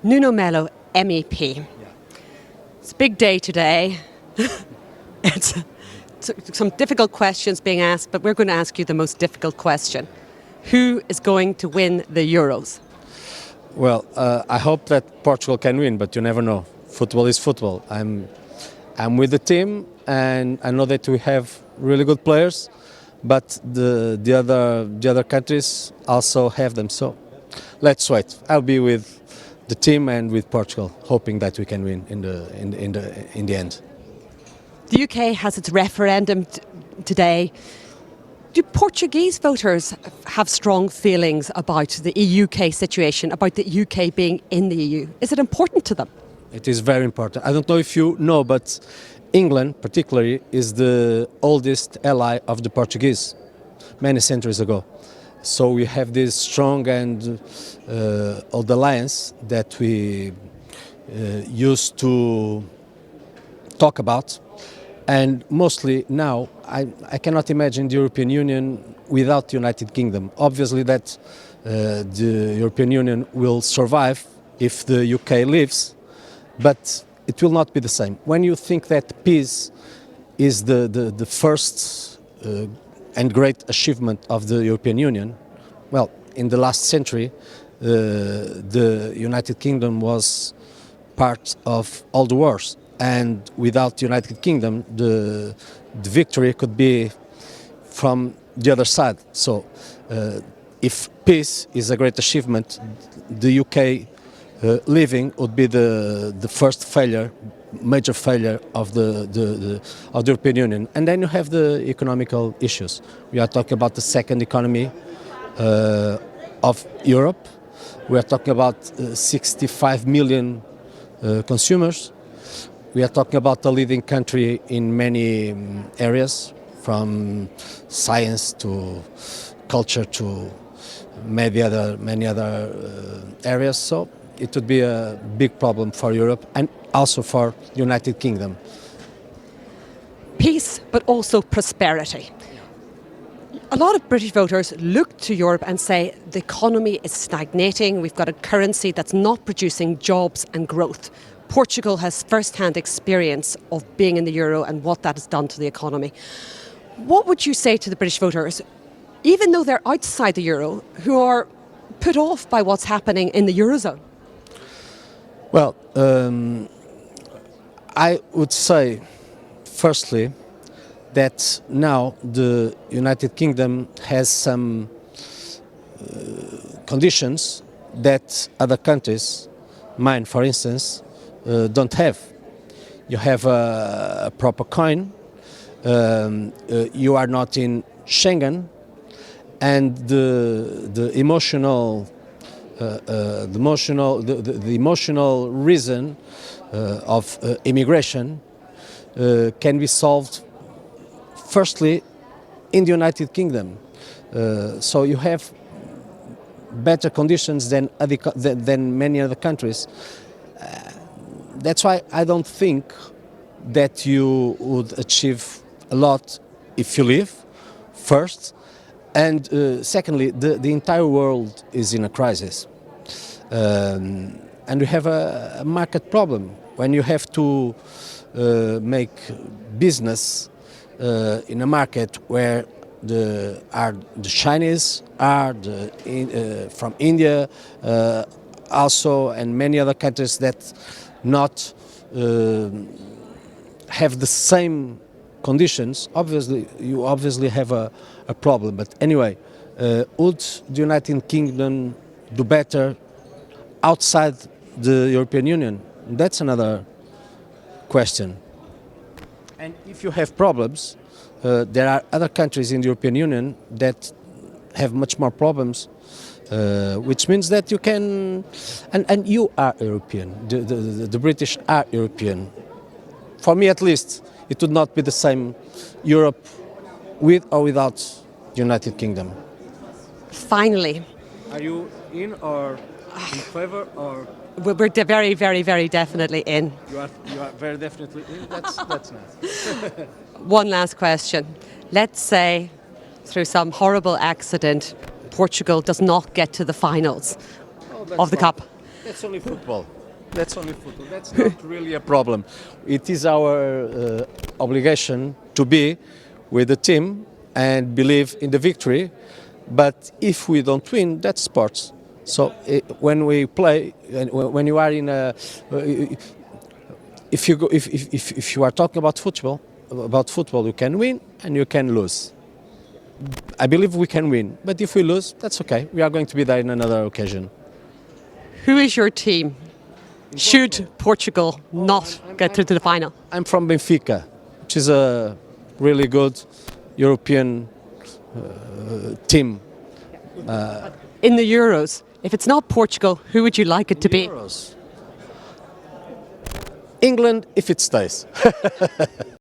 Nuno Melo MEP. It's a big day today. it's some difficult questions being asked, but we're going to ask you the most difficult question. Who is going to win the Euros? Well, I hope that Portugal can win, but you never know. Football is football. I'm with the team, and I know that we have really good players, but the other countries also have them. So let's wait. I'll be with the team and with Portugal, hoping that we can win in the end. The UK has its referendum today. Do Portuguese voters have strong feelings about the UK situation, about the UK being in the EU? Is it important to them? It is very important. I don't know if you know, but England, particularly, is the oldest ally of the Portuguese, many centuries ago. So we have this strong and old alliance that we used to talk about. And mostly now, I cannot imagine the European Union without the United Kingdom. Obviously that the European Union will survive if the UK leaves, but it will not be the same. When you think that peace is the first and great achievement of the European Union, well, in the last century, the United Kingdom was part of all the wars. And without the United Kingdom, the victory could be from the other side. So if peace is a great achievement, the UK leaving would be the first failure, major failure of the European Union. And then you have the economical issues. We are talking about the second economy of Europe. We are talking about 65 million consumers. We are talking about a leading country in many areas, from science to culture to many other areas. So it would be a big problem for Europe and also for the United Kingdom. Peace, but also prosperity. A lot of British voters look to Europe and say the economy is stagnating, we've got a currency that's not producing jobs and growth. Portugal has first-hand experience of being in the euro and what that has done to the economy. What would you say to the British voters, even though they're outside the euro, who are put off by what's happening in the eurozone? Well, I would say, firstly, that now the United Kingdom has some conditions that other countries, mine for instance, don't have. You have a proper coin, you are not in Schengen, and the emotional reason of immigration can be solved firstly in the United Kingdom. So you have better conditions than many other countries. That's why I don't think that you would achieve a lot if you leave, first. And secondly, the entire world is in a crisis. And we have a market problem. When you have to make business in a market where the Chinese are from India also, and many other countries that not have the same conditions, you obviously have a problem. But anyway, would the United Kingdom do better outside the European Union? That's another question. And if you have problems, there are other countries in the European Union that have much more problems, which means that you can, and you are European, the British are European. For me at least, it would not be the same Europe with or without the United Kingdom. Finally. Are you in or in favor or? We're very, very, very definitely in. You are very definitely in? That's nice. One last question. Let's say, through some horrible accident, Portugal does not get to the finals of the Cup. That's only football. That's only football. That's not really a problem. It is our obligation to be with the team and believe in the victory. But if we don't win, that's sports. So when we play, and when you are in a, if you go, if you are talking about football, you can win and you can lose. I believe we can win, but if we lose, that's okay. We are going to be there in another occasion. Who is your team? Should Portugal not get through to the final? I'm from Benfica, which is a really good European team. In the Euros, if it's not Portugal, who would you like it to be? Euros. England, if it stays.